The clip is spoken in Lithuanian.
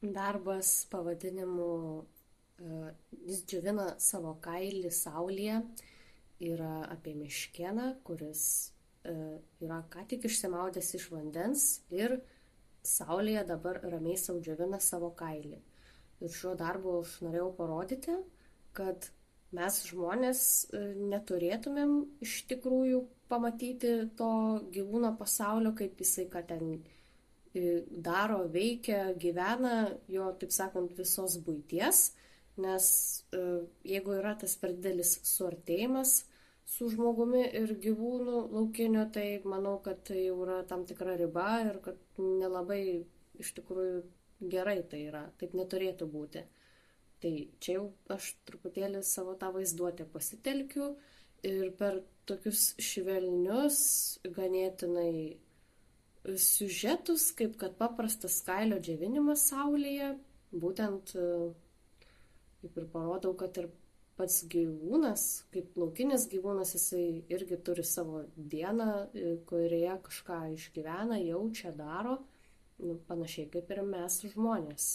Darbas pavadinimu Jis džiovina savo kailį saulėje yra apie meškėną, kuris yra ką tik išsimaudęs iš vandens ir saulėje dabar ramiai sau džiovina savo kailį. Ir šiuo darbu aš norėjau parodyti, kad mes žmonės neturėtumėm iš tikrųjų pamatyti to gyvūno pasaulio, kaip jisai ką ten daro, veikia, gyvena, jo, taip sakant, visos buities, nes jeigu yra tas per didelis suartėjimas su žmogumi ir gyvūnu laukiniu, tai manau, kad tai jau yra tam tikra riba ir kad nelabai iš tikrųjų gerai tai yra, taip neturėtų būti. Tai čia jau aš truputėlį savo tą vaizduotę pasitelkiu ir per tokius švelnius, ganėtinai siužetus, kaip kad paprastas kailio džiovinimas saulėje, būtent kaip ir parodau, kad ir pats gyvūnas, kaip laukinis gyvūnas, jisai irgi turi savo dieną, kurioje kažką išgyvena, jaučia, daro, panašiai kaip ir mes žmonės.